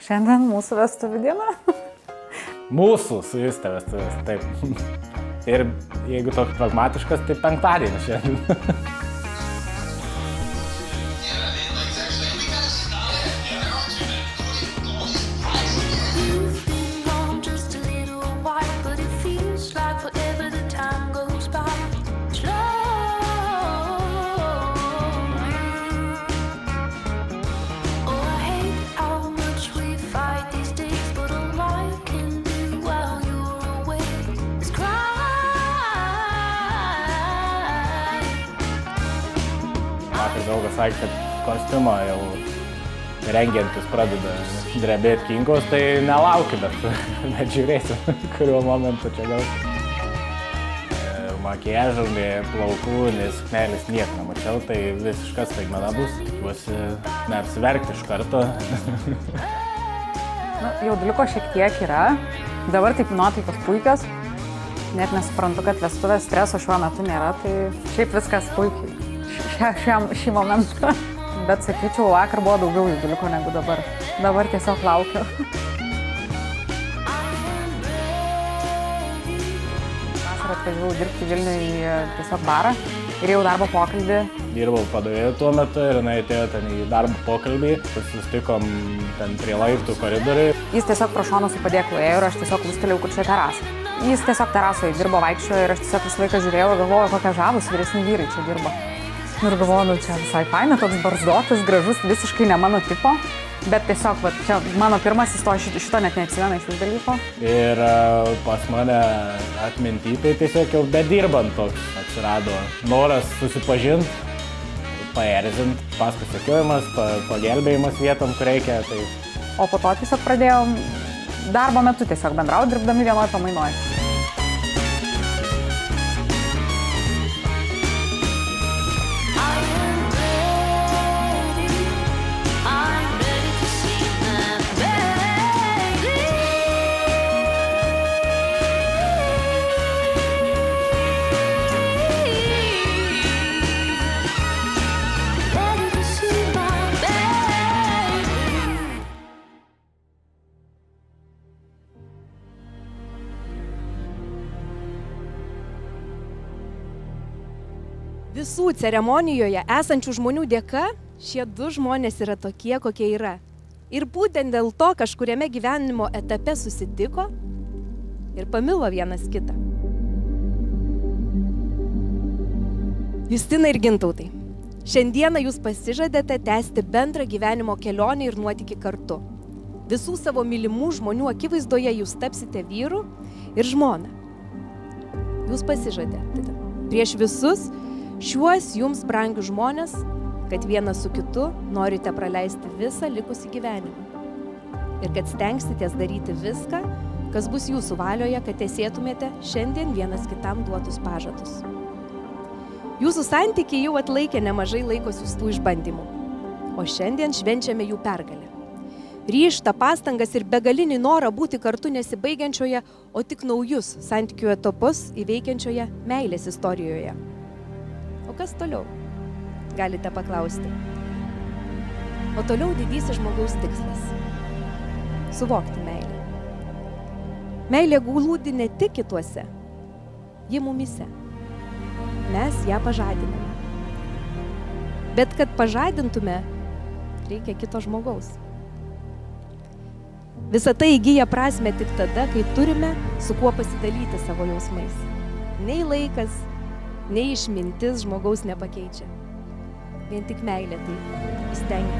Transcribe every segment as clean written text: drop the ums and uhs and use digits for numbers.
Šiandien mūsų vestuvių diena. Mūsų su Juste vestuvės, taip. Ir jeigu toks pragmatiškas, tai penktadienis šiandien. Draugas sakė, kad kostiumą jau rengiantis pradeda drebėti kinkos, tai nelaukiu, bet žiūrėsiu, kuriuo momentu čia gal. Makiažų, nei plaukų, nei suknelis nieko nemačiau, tai visiškas staigmena bus. Tikiuosi neapsiverkti iš karto. Jauduliuko šiek tiek yra. Dabar taip nuotaikos puikios. Net nesuprantu, kad vestuvės streso šiuo metu nėra, tai šiaip viskas puikiai. Šį momentą. Bet sakyčiau, vakar buvo daugiau jauduliuko negu dabar. Dabar tiesiog laukiu. Vasarą atvažiavau dirbti Vilniuje į tiesiog barą ir jau darbo pokalbį. Dirbau padavėju tuo metu ir jinai atėjo ten į darbo pokalbį. Susitikom ten prie laiptų koridoriui. Jis tiesiog pro šoną su padėklu ėjo ir aš tiesiog lustelėjau, kur čia terasa. Jis tiesiog terasoje dirbo, vaikščiojo ir aš tiesiog visą laiką žiūrėjau ir galvojau, kokie žavūs vyresni vyrai čia dirba. Ir galvoju, čia visai faina, toks barzdotas, gražus, visiškai ne mano tipo. Bet tiesiog, čia mano pirmasis, to šito net neatsimena iš vis dalyko. Ir pas mane atminty, tai tiesiog jau bedirbant toks atsirado noras susipažinti, paerzint, paskui sekiojimas, pagelbėjimas vietom, kur reikia. Tai... O po to tiesiog pradėjom darbo metu tiesiog bendrauti, dirbdami vienoj pamainoj. Visų ceremonijoje esančių žmonių dėka šie du žmonės yra tokie, kokie yra. Ir būtent dėl to kažkuriame gyvenimo etape susitiko ir pamilo vienas kitą. Justina ir Gintautai, šiandieną jūs pasižadėte tęsti bendrą gyvenimo kelionę ir nuotykį kartu. Visų savo mylimų žmonių akivaizdoje jūs tapsite vyru ir žmona. Jūs pasižadėte prieš visus šiuos jums brangius žmonės, kad vienas su kitu norite praleisti visą likusį gyvenimą. Ir kad stengsitės daryti viską, kas bus jūsų valioje, kad tesėtumėte šiandien vienas kitam duotus pažadus. Jūsų santykiai jau atlaikė nemažai laiko siųstų išbandymų, o šiandien švenčiame jų pergalę. Ryžtą, pastangas ir begalinį norą būti kartu nesibaigiančioje, o tik naujus santykių etapus įveikiančioje meilės istorijoje. O kas toliau? Galite paklausti. O toliau didysis žmogaus tikslas – suvokti meilę. Meilė glūdi ne tik kituose, ji mumyse. Mes ją pažadiname. Bet kad pažadintume, reikia kito žmogaus. Visa tai įgyja prasmę tik tada, kai turime su kuo pasidalyti savo jausmais. Nei laikas, nei išmintis žmogaus nepakeičia. Vien tik meilė tai įstengia.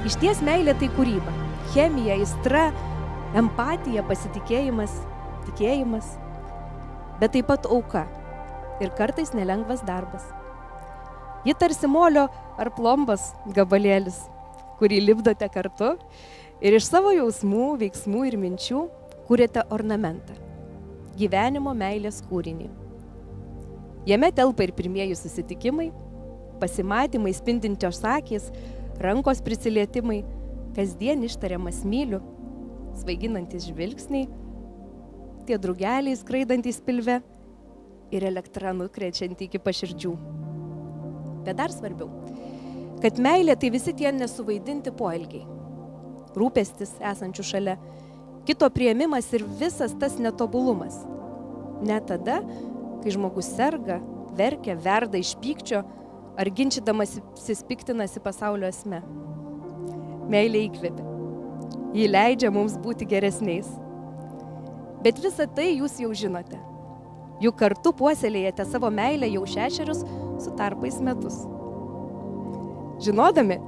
Išties meilė tai kūryba, chemija, aistra, empatija, pasitikėjimas, tikėjimas, bet taip pat auka ir kartais nelengvas darbas. Ji tarsi molio ar plombas gabalėlis, kurį lipdote kartu ir iš savo jausmų, veiksmų ir minčių kuriate ornamentą, gyvenimo meilės kūrinį. Jame telpa ir pirmieji susitikimai, pasimatymai spindinčios akys, rankos prisilietimai, kasdien ištariamas myliu, svaiginantis žvilgsniai, tie drugeliai skraidantys pilve ir elektra nukrečianti iki paširdžių. Bet dar svarbiau, kad meilė tai visi tie nesuvaidinti poelgiai. rūpestis esančių šalia, kito priėmimas ir visas tas netobulumas. Net tada, kai žmogus serga, verkia, verda iš pykčio ar ginčydamas piktinasi pasaulio esme. Meilė įkvepia. Ji leidžia mums būti geresniais. Bet visą tai jūs jau žinote. Juk kartu puoselėjate savo meilę jau 6 su tarpais metus. Žinodami,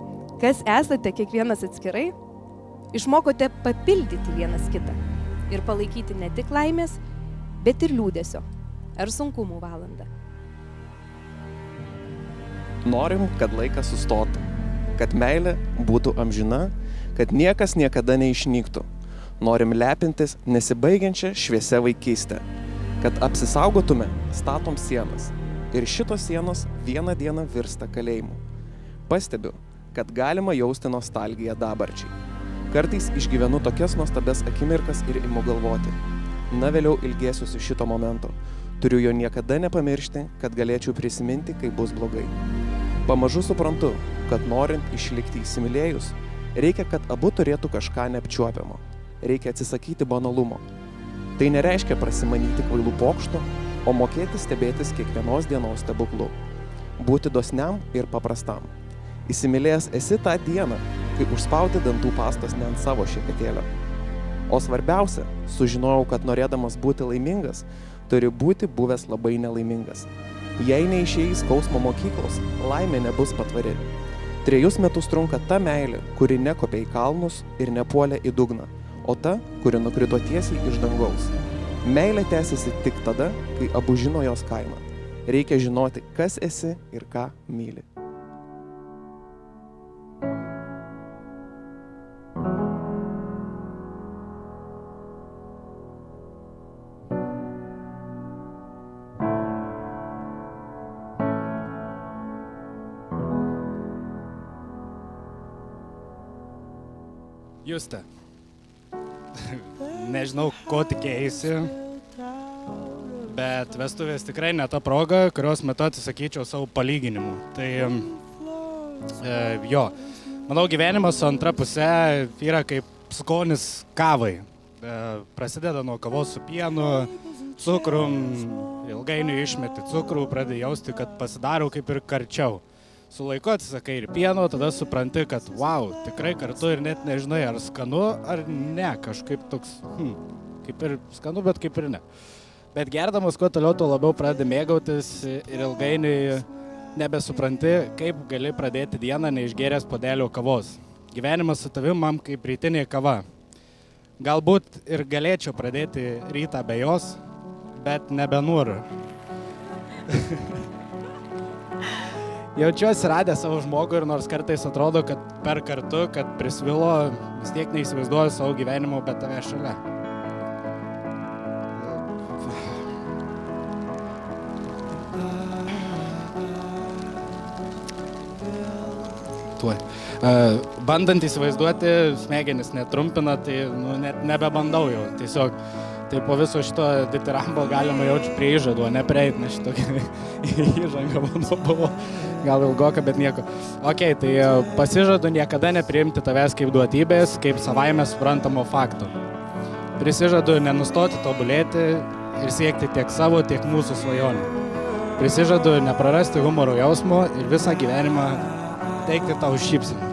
kas esate kiekvienas atskirai, išmokote papildyti vienas kitą ir palaikyti ne tik laimės, bet ir liūdesio ar sunkumų valandą. Norim, kad laikas sustotų, kad meilė būtų amžina, kad niekas niekada neišnyktų. Norim lepintis nesibaigiančią šviesia vaikystę, kad apsisaugotume, statom sienas ir šitos sienos vieną dieną virsta kalėjimu. Pastebiu, kad galima jausti nostalgiją dabarčiai. Kartais išgyvenu tokias nuostabias akimirkas ir imu galvoti. Na, vėliau ilgėsiuosi šito momento. Turiu jo niekada nepamiršti, kad galėčiau prisiminti, kai bus blogai. Pamažu suprantu, kad norint išlikti įsimylėjus, reikia, kad abu turėtų kažką neapčiuopiamo. Reikia atsisakyti banalumo. Tai nereiškia prasimanyti kvailų pokštų, o mokėti stebėtis kiekvienos dienos stebuklu. Būti dosniam ir paprastam. Įsimylėjęs esi tą dieną, kai užspaudi dantų pastos ne ant savo šepetėlio. O svarbiausia, sužinojau, kad norėdamas būti laimingas, turi būti buvęs labai nelaimingas. Jei neišėjai skausmo mokyklos, laimė nebus patvari. 3 metus trunka ta meilė, kuri nekopė į kalnus ir nepuolė į dugną, o ta, kuri nukrito tiesiai iš dangaus. Meilė tęsiasi tik tada, kai abu žino jos kainą. Reikia žinoti, kas esi ir ką myli. Juste, nežinau, ko tikėjusi, bet vestuvės tikrai ne ta proga, kurios metu atsisakyčiau savo palyginimų. Tai jo, manau, gyvenimas su antra pusė yra kaip skonis kavai. Prasideda nuo kavos su pienu, cukrum, ilgainiui išmeti cukrų, pradedi jausti, kad pasidaro kaip ir karčiau. Su laiku atsisakai ir pieno, tada supranti, kad wow, tikrai kartu ir net nežinai, ar skanu, ar ne, kažkaip toks, kaip ir skanu, bet kaip ir ne. Bet gerdamas kuo toliau, tuo labiau pradedi mėgautis ir ilgainiui nebesupranti, kaip gali pradėti dieną neišgėręs puodelio kavos. Gyvenimas su tavim man kaip rytinė kava. Galbūt ir galėčiau pradėti rytą be jos, bet nebenoriu. Jaučiuosi radęs savo žmogų ir nors kartais atrodo, kad per kartu, kad prisvilo, vis tiek neįsivaizduoju savo gyvenimo, bet tave šalia. Tuoj. Bandant įsivaizduoti, smegenis netrumpina, tai net nebebandau jau. Tiesiog tai po viso šito ditirambo galima jaučiu prie įžadų, o ne prieiti, nes šitokia įžanga mano buvo gal ilgoka, bet nieko. Ok, tai pasižadu niekada nepriimti tavęs kaip duotybės, kaip savaime suprantamo fakto. Prisižadu nenustoti tobulėti ir siekti tiek savo, tiek mūsų svajonių. Prisižadu neprarasti humoro jausmo ir visą gyvenimą teikti tau šypseną.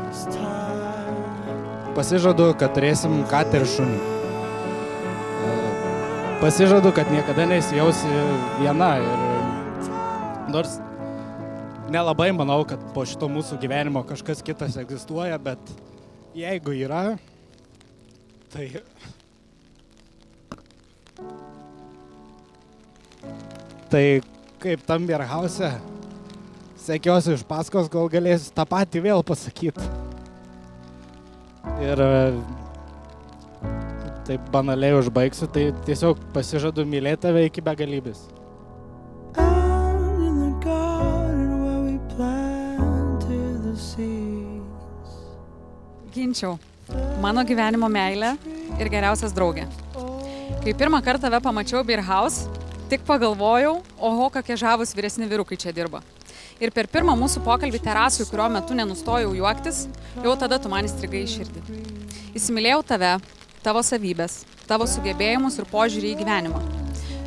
Pasižadu, kad turėsim katę ir šunį. Pasižadu, kad niekada nesijausi viena ir nors nelabai manau, kad po šito mūsų gyvenimo kažkas kitas egzistuoja, bet jeigu yra, tai kaip tam Bierhause, sekiosiu iš paskos, kol galėsiu tą patį vėl pasakyti. Ir taip banaliai užbaigsiu, tai tiesiog pasižadu mylėti tave iki begalybės. Ginčiau, mano gyvenimo meilė ir geriausias draugė. Kai pirmą kartą tave pamačiau Bierhaus, tik pagalvojau, oho, kokie žavūs vyresni vyrukai čia dirba. Ir per pirmą mūsų pokalbį terasui, kurio metu nenustojau juoktis, jau tada tu man įstrigai į širdį. Įsimylėjau tave, tavo savybės, tavo sugebėjimus ir požiūrį į gyvenimą.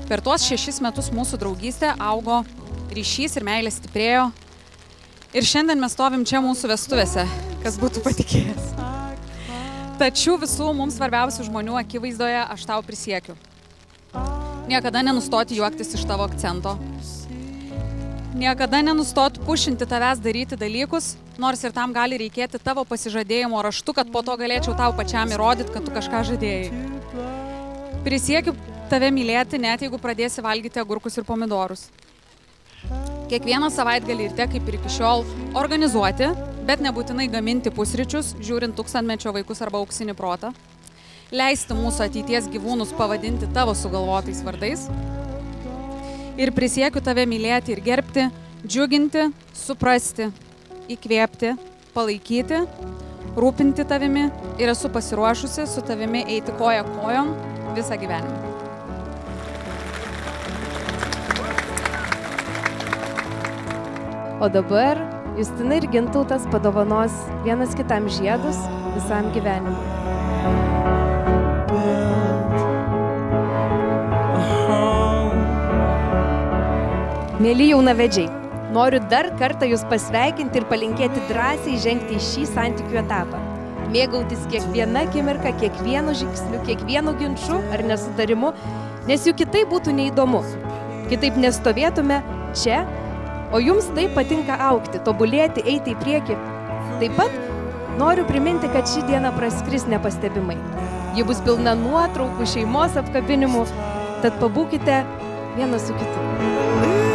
Per tuos 6 metus mūsų draugystė augo, ryšys ir meilė stiprėjo. Ir šiandien mes stovim čia mūsų vestuvėse, kas būtų patikėjęs. Tačiau visų mums svarbiausių žmonių akivaizdoje aš tau prisiekiu. Niekada nenustoti juoktis iš tavo akcento. Niekada nenustoti pušinti tavęs daryti dalykus, nors ir tam gali reikėti tavo pasižadėjimo raštu, kad po to galėčiau tau pačiam įrodyti, kad tu kažką žadėjai. Prisiekiu tave mylėti, net jeigu pradėsi valgyti agurkus ir pomidorus. Kiekvieną savaitgalį ir te, kaip ir iki šiol, organizuoti, bet nebūtinai gaminti pusryčius, žiūrint tūkstantmečio vaikus arba auksinį protą. Leisti mūsų ateities gyvūnus pavadinti tavo sugalvotais vardais. Ir prisiekiu tave mylėti ir gerbti, džiuginti, suprasti, įkvėpti, palaikyti, rūpinti tavimi ir esu pasiruošusi su tavimi eiti koja kojon visą gyvenimą. O dabar Justina ir Gintautas padovanos vienas kitam žiedus visam gyvenimui. Mėly jaunavedžiai, noriu dar kartą jūs pasveikinti ir palinkėti drąsiai žengti į šį santykių etapą. Mėgautis kiekviena akimirka, kiekvienu žingsniu, kiekvienu ginču ar nesutarimu, nes juk kitaip būtų neįdomu. Kitaip nestovėtume čia, o jums taip patinka augti, tobulėti, eiti į priekį. Taip pat noriu priminti, kad ši diena praskris nepastebimai. Ji bus pilna nuotraukų, šeimos apkabinimų, tad pabūkite vienas su kitu.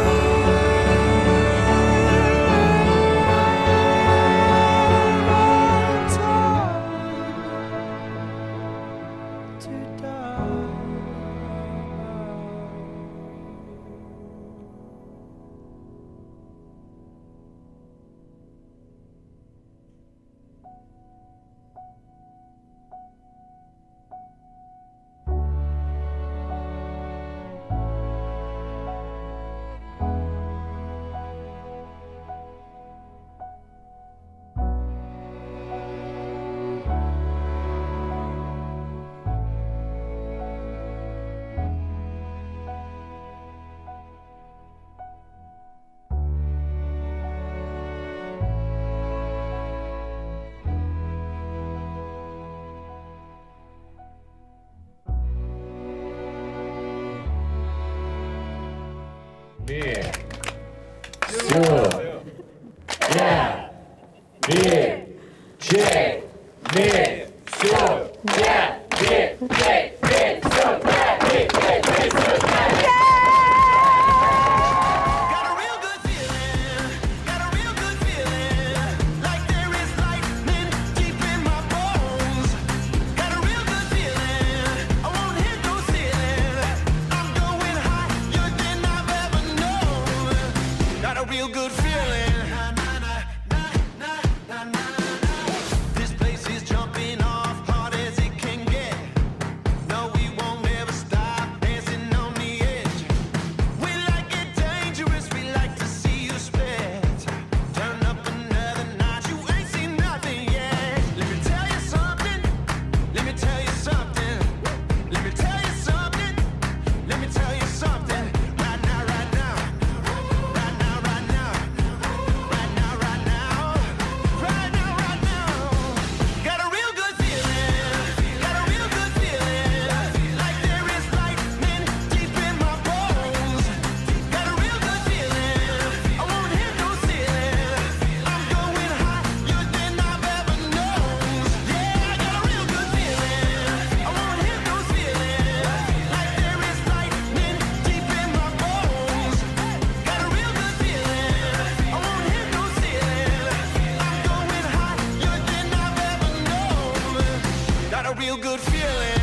Got a real good feeling.